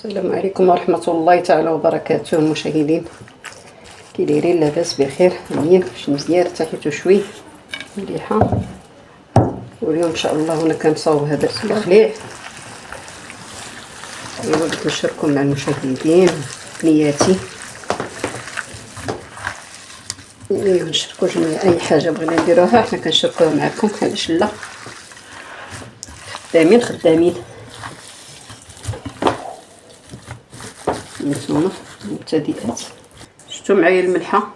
السلام عليكم ورحمة الله تعالى وبركاته المشاهدين. كي دايرين؟ لاباس بخير؟ منين كلشي مزيان؟ ارتحيتو شوي مليحة. واليوم ان شاء الله انا كنصاوب هذا الخليع. ايوا بغيت نشارككم مع المشاهدين نياتي. ايوا نشاركو جميع اي حاجة بغينا نديروها حنا كنشاركوها معكم، علاش لا؟ خدامين نتوما مبتدئات. شفتوا معايا الملحه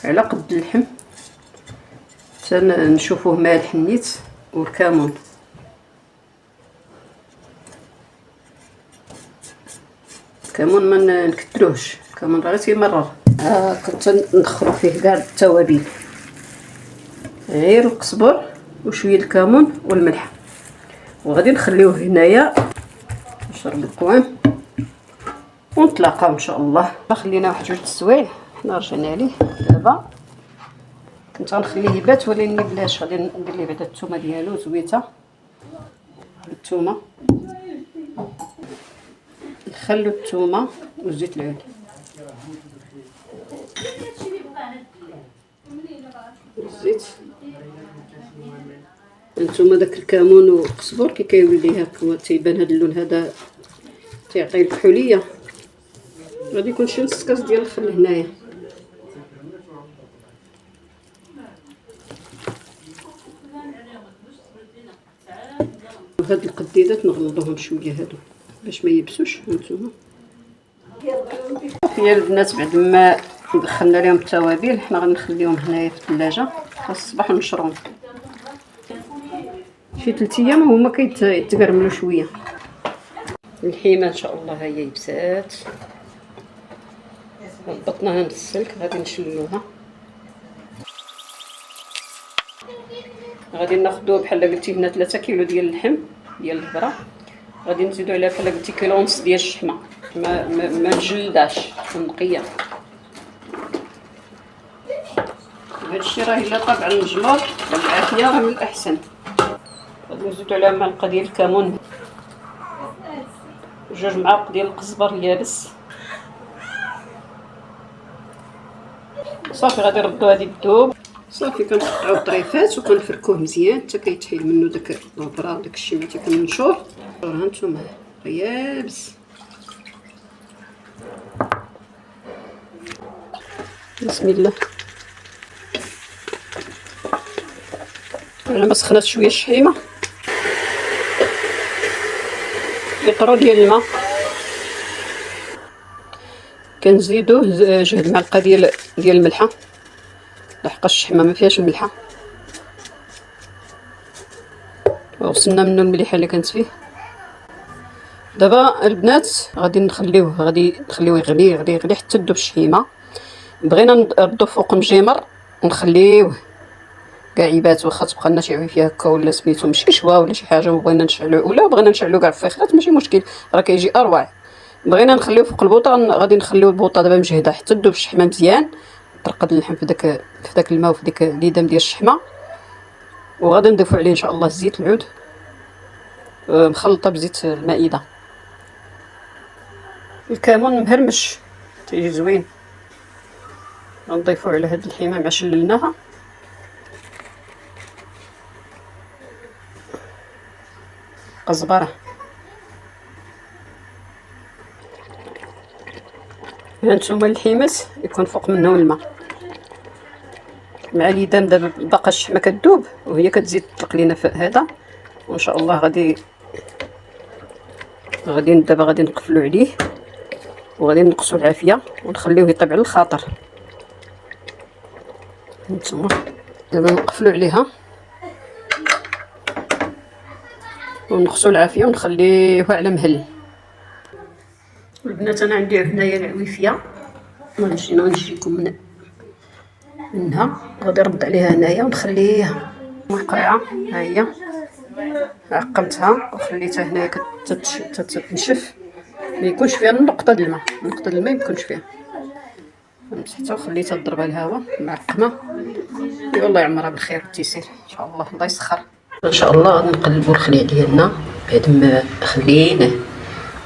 على قد اللحم، نشوفوه مالح نيت، والكمون ما نكتروهش، الكمون راه تيمرر. كنت ندخلو فيه كاع التوابل، غير القزبر وشويه الكمون والملح، وغادي نخليوه هنايا يشرب الكوام ونتلاقاو ان شاء الله. خلينا واحد جوج السوايع، حنا رجعنا عليه دابا. كنت غنخليه يبات ولكن بلاش، غادي ندير ليه بعدا الثومه ديالو زويته، الثومه، الخل والثومه وزيت العود. الزيت هانتوما داك الكمون والقزبر كي كيولي هكا تيبان هذا اللون هذا تيعطي الكحوليه. غادي يكون شي نص كاس ديال الخل هنايا. وهاد القديدات نغلظوهم شويه هادو باش ما يبسوش. هانتوما صافي البنات، بعد ما دخلنا لهم التوابل حنا غنخليهم هنايا في الثلاجه حتى الصباح ونشرهم شي 3 ايام هما كيتقرملوا شويه. الحيمه ان شاء الله هي يبسات، ضبطناها من السلك، غادي نشلوها. غادي ناخذوا بحال قلتي هنا 3 كيلو ديال اللحم ديال الهبره، غادي نزيدوا عليها بحال قلتي كيلو ونص ديال الشحمه، ما نجلداش، تكون نقيه. هادشي راه الا طاب على المجمر بالعافيه راه من الاحسن. غادي نزيدوا عليها معلقه ديال الكمون، 2 معالق ديال القزبر يابس. صافي غادي نردو هادي الذوب. صافي كنقطعو طريفات وكنفركوه مزيان حتى كيتحيد منه داك الغبره وداك الشيء اللي تيكون منشور. هانتوما يابس. بسم الله. على ما سخنات شويه الشحيمه، لتر ديال الماء كنزيدوه 2 معلقه ديال الملحه، لحقاش الشحمه ما فيهاش الملحه، وغسلنا منه المليحه اللي كانت فيه. دابا البنات غادي نخليوه يغلي حتى تذوب الشحيمه. بغينا نردو فوق مجمر ونخليوه كاع يبات، واخا تبقى لنا شي عويفيه هكا ولا سميتو مشيشوا ولا شي حاجه وبغينا نشعلو، ولا بغينا نشعلو كاع الفيخات ماشي مشكل، راه كيجي اروع. بغينا نخليوه فوق البوطه، غادي نخليو البوطه دابا مجهده حتى تذوب الشحمه مزيان، ترقد اللحم في داك الماء وفي ديك الليدام ديال الشحمه. وغادي نضيفوا عليه ان شاء الله زيت العود مخلطه بزيت المائده. الكمون مهرمش تيجي زوين. غنضيفوا على هاد الحيمه مع شللناها. قزبره، هانتوما الحيمات يكون فوق منهم الماء مع ليدام. دابا باقا الشحمه كتذوب وهي كتزيد تطلق لينا هذا، وان شاء الله غادي دابا غادي نقفلوا عليه وغادي نقصوا العافيه ونخليوه يطيب على الخاطر. هانتوما دابا نقفلوا عليها ونقصوا العافيه ونخليوها على مهل. البنات انا عندي هنايا العويفيه، نجيكم منها. غادي نرد عليها هنايا ونخليها مقرعه. ها هي عقمتها وخليتها هنايا كتنشف، ما يكونش فيها نقطه د الماء، ما يكونش فيها. مسحتها وخليتها تضرب الهواء معقمه. والله يعمرها بالخير والتيسير ان شاء الله. الله يسخر ان شاء الله. غادي نقلبوا الخليع ديالنا بعد ما خليناه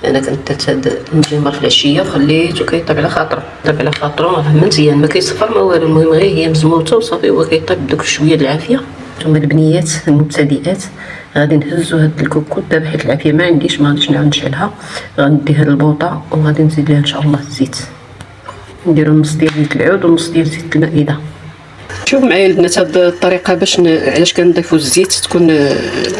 انا كنت درت هاد المجمر في العشيه وخليته كيطيب على خاطره، طيب على خاطره مزيان ما كيصفر ما والو، المهم غير هي مزموته وصافي هو كيطيب بدوك شويه د العافيه. ثم البنيات المبتدئات غادي نهزو هاد الكوكوط دابا حيت العافيه ما عنديش، ما غاديش نعاود نشعلها، غندي هاد البوطه وغادي نزيد ليها ان شاء الله الزيت، نديرو نص ديال زيت العود ونص ديال زيت المائده. شوف معايا البنات هاد الطريقه باش علاش كنضيفوا الزيت تكون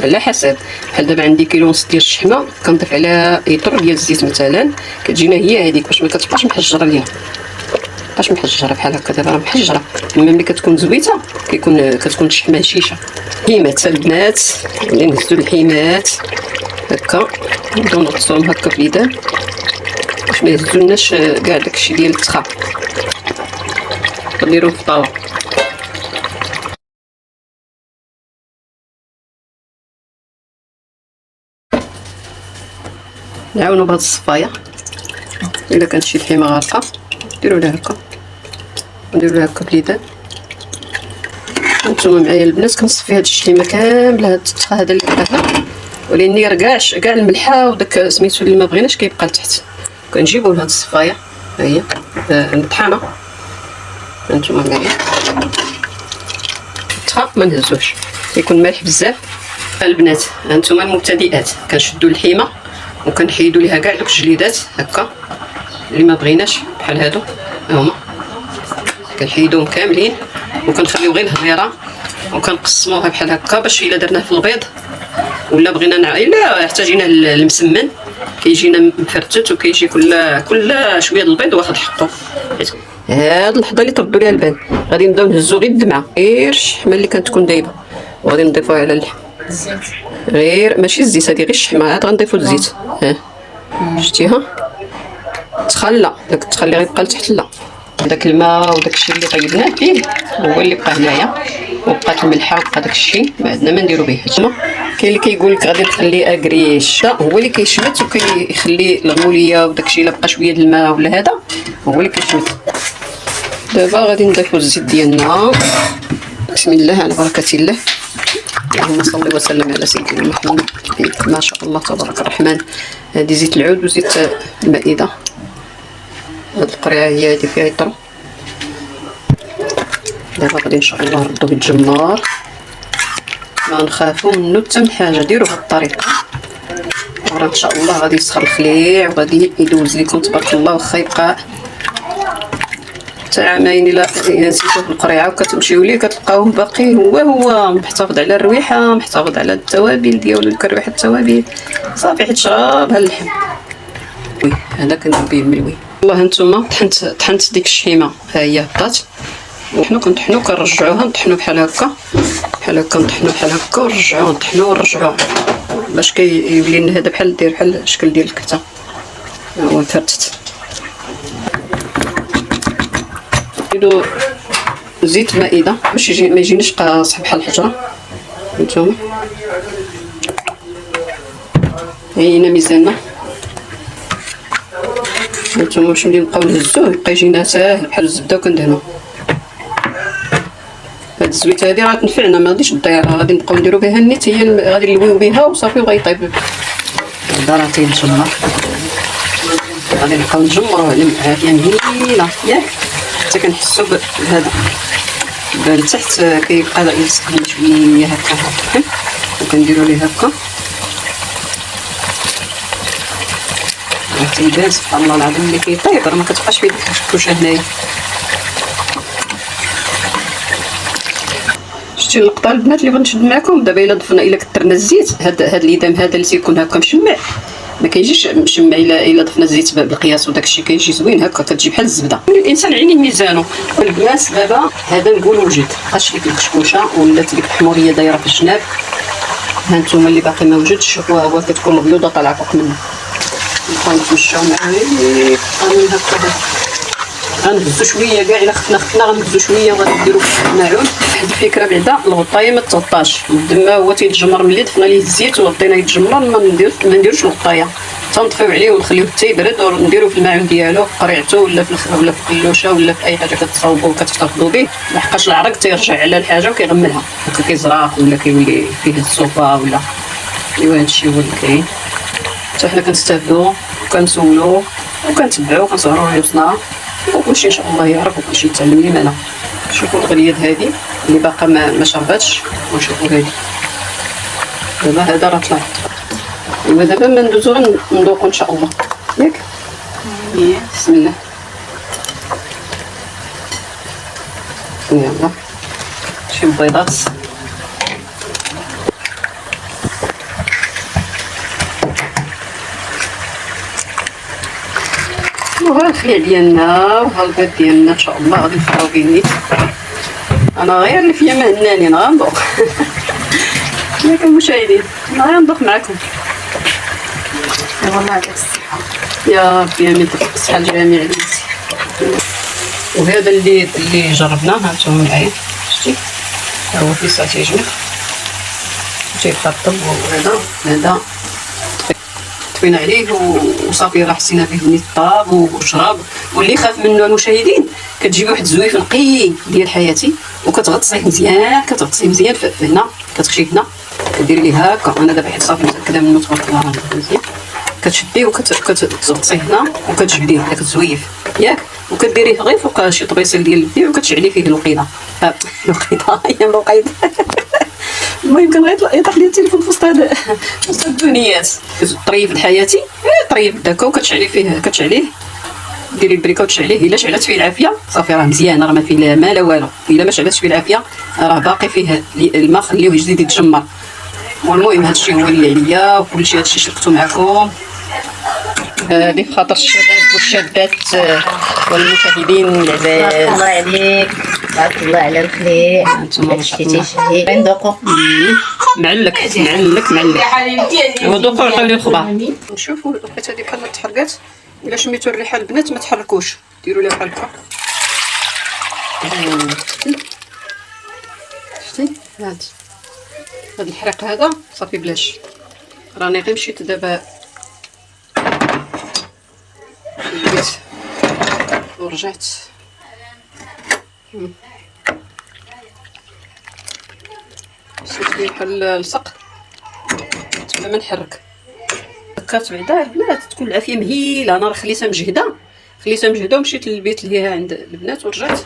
على حسب. بحال دابا عندي كيلو ونص ديال الشحمه كنضيف عليها لتر ديال الزيت مثلا، كتجينا هي هذيك باش ما كتبقاش محجره ليها، مابقاش محجره بحال هكا. دابا راه محجره، اما ملي كتكون زويته كتكون الشحمه هشيشه. حيمات البنات اللي نهزو الحيمات هكا نبداو نغطسوهم هكا في اليدان باش ما يهزولناش كاع داكشي ديال التخا، نديروه في طاوه. نعاونو بهاد الصفايه، الا كانت شي لحيمه غارقه ديروا لها هكا ونديروا لها هكا باليدان. نتوما معايا البنات كنصفي هاد الشحيمه كامله، هاد التخا هذا اللي هنا وليني كاع الملحه وداك سميتو اللي ما بغيناش كيبقى لتحت، كنجيبو لهاد الصفايه ها هي الطحانه. نتوما معايا التخا ما نهزوش، يكون مالح بزاف. البنات هانتوما المبتدئات كنشدو اللحيمه وكنحيدو ليها كاع دوك الجليدات هكا اللي ما بغيناش، بحال هادو هما كنحيدوهم كاملين وكنخليو غير الهضيره وكنقسموها بحال هكا باش الا درناه في البيض ولا بغينا الا احتاجينا المسمن كيجينا مفرتت وكيجي كل شويه البيض واخد حقه. هاد اللحظه اللي طردوا ليها البان غادي نبداو نهزو غير الدمعه، غير الشحمه اللي كتكون دايبه وغادي نضيفوها على اللحم. غير ماشي الزيت، هذه غير الشحمه عاد غنضيفو الزيت. ها شتيها تخلى، داك التخلي غيبقى لتحت. لا داك الماء وداك الشيء اللي طيبناه فيه هو اللي بقى هنايا، وبقات الملحه وبقى داك الشيء ما عندنا ما نديرو به. كاين اللي كيقول لك غادي نخليه اكريش، لا هو اللي كيشمت وكيخلي الغموليه وداك الشيء الا بقى شويه د الماء ولا هذا هو اللي كيشمت. دابا غادي نضيفو الزيت ديالنا، بسم الله على بركه الله. اللهم صل وسلم على سيدنا محمد. ما شاء الله تبارك الرحمن. هذه زيت العود وزيت المائده، هاد القرعه هي هذه فيها يطرو. دابا غادي ان شاء الله نردو بالجمار، ما نخافو منو حتى من حاجه، ديروا بهاد الطريقه وراه ان شاء الله غادي يسخن الخليع وغادي يدوز لكم تبارك الله. واخا يبقى حتى عامين الا نسيتوه في القريعه وكتمشيو ليه كتلقاوه باقي هو محتفظ على الرويحه، محتفظ على التوابل ديالو، ديك الرويحه التوابل صافي حيت شراب هاد اللحم. وي هذا كندير به ملوي. والله هانتوما طحنت ديك الشحيمه ها هي هبطات، وحنا كنطحنو كنرجعوها نطحنو بحال هكا بحال هكا، نطحنو بحال هكا ونرجعوها نطحنو ونرجعوها باش كيولي لنا هذا بحال الشكل ديال الكفته. ها هو مفرتت. نديرو زيت مائده باش ما يجينيش قاصح بحال الحجره. هانتوما هينا ميزاننا، هانتوما باش ملي نبقاو نهزوه يبقى يجينا ساهل بحال الزبده وكندهنوه. هاد الزويته هادي راه تنفعنا ما غاديش تضيع، غادي نبقاو نديرو بها النيت، هي غادي نلويو بها وصافي وغيطيب. هذا راه تيتجمر، غادي نبقاو نجمروه على عافيه مهيله ياك حتى كنحسو بهذا لتحت كيبقى يسخن شويه هكا وكنديرو ليه هكا تيبان سبحان الله العظيم اللي كيطيب، راه ما كتبقاش فيه ديك الكشكوشه هنايا. شتي اللقطه البنات اللي بغيت نشد معكم دابا الا ضفنا الا كثرنا الزيت هاد الادام هذا اللي تيكون هكا مشمع ما كيجيش مشمع الا ضفنا الزيت بالقياس وداك الشيء كيجي زوين هكا كتجي بحال الزبده. الانسان عينيه ميزانو. البنات دابا هذا نقولوا وجد بقاش ديك الكشكوشه ولات ديك الحموريه دايره في الجناب. ها نتوما اللي باقي ما وجدش هو كتكون البيوضه طالعه فوق منه. نبقاو نتمشاو معاه غنمن هكا غنهزو شويه كاع الا خفنا غنهزو شويه وغادي نديرو في الماعون. واحد الفكره بعدا الغطايه ما تغطاش، الدما هو تيتجمر ملي ضفنا ليه الزيت وغطينا يتجمر ما نديروش الغطايه تنطفيو عليه ونخليوه حتى يبرد ونديرو في الماعون ديالو قريعته ولا في قلوشه ولا في اي حاجه كتصاوبوا وكتحتفظوا به، لحقاش العرق تيرجع على الحاجه وكيغملها هكا كيزراف ولا كيولي فيه الصوفه ولا ايوا هادشي هو اللي كاين. حتى حنا كنستافدوا وكنسولو وكنتبعو وكنسهرو عليه وصنعه، وكلشي ان شاء الله يعرف وكلشي يتعلم لي انا. شوفوا الغليات هذه اللي باقا ما شرباتش، ونشوفوا هذه دابا هذا راه طلع. ايوا دابا ما ندوزو غندوقو ان شاء الله ياك. بسم الله. يلا شي بيضات وها الخليع ديالنا وها البيض ديالنا ان شاء الله غادي نفرغو به نيت. انا غير اللي فيا ما هناني غندوق ياك المشاهدين، انا غير ندوق معكم. والله يعطيك الصحة يا ربي، امين الصحة للجميع الناس. وهذا اللي جربناه هانتوما معايا، شتي هو في ساعة تيجمد تيخطب، وهذا طفينا عليه وصافي راه حسينا به نيت طاب وشرب. واللي خاف منه المشاهدين كتجيبي واحد الزويف نقي ديال حياتي وكتغطسيه مزيان، كتغطسيه مزيان في هنا، كتخشيه هنا، كديري ليه هكا. انا دابا حيت صافي متاكده منه تبارك الله مزيان، كتشديه وكتغطسيه هنا وكتجبديه داك الزويف ياك، وكديريه غير فوق شي طبيصيل ديال البيع وكتشعلي فيه الوقيده. الوقيده هي الوقيده. المهم كان يطيح لي التليفون في وسط الدنيات. كتطريف حياتي طريف داكا وكتشعلي فيه، كتشعليه ديري البريكه وتشعليه. الا شعلات فيه العافيه صافي راه مزيان، راه ما فيه لا ما لا والو. الا ما شعلاتش فيه العافيه راه باقي فيه الماء، خليوه يجديد يتجمر. والمهم هادشي هو اللي عليا، وكلشي هادشي شاركتو معكم. هذه بخاطر الشباب والشابات والمشاهدين العزاز. الله عليك، بارك الله على الخليع. هانتوما شتي تيشهي غندوقو معلك. ودوقوا وعطيو لي الخبار. نشوفوا لقيت هذه بحال تحرقات. الا شميتوا الريحه البنات ما تحركوش، ديروا ليها بحال هكا. شتي هاد الحريق هذا صافي بلاش. راني غير مشيت دابا البيت ورجعت. حسيت بيه بحال الصق تبع ما نحرك. فكرت بعدا البنات تكون العافيه مهيله. انا راه خليتها مجهده ومشيت للبيت اللي هي عند البنات ورجعت.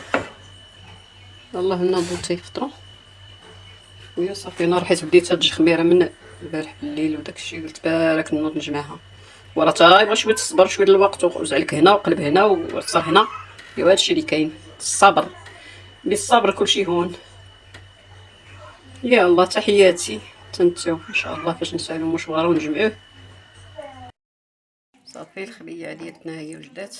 الله لنا بوتي يفطروا ويا صافي. انا حيت بديت هاد الخميره من البارح بالليل وداكشي، قلت بارك نوض نجمعها. وراه تا يبغى شويه الصبر، شويه الوقت، وزعلك هنا وقلب هنا وعصر هنا. ايوا هادشي اللي كاين، الصبر. بالصبر كلشي هون. يا الله تحياتي تنتو ان شاء الله فاش نسالو مشوار ونجمعوه. صافي الخبيه ديالنا هي وجدات.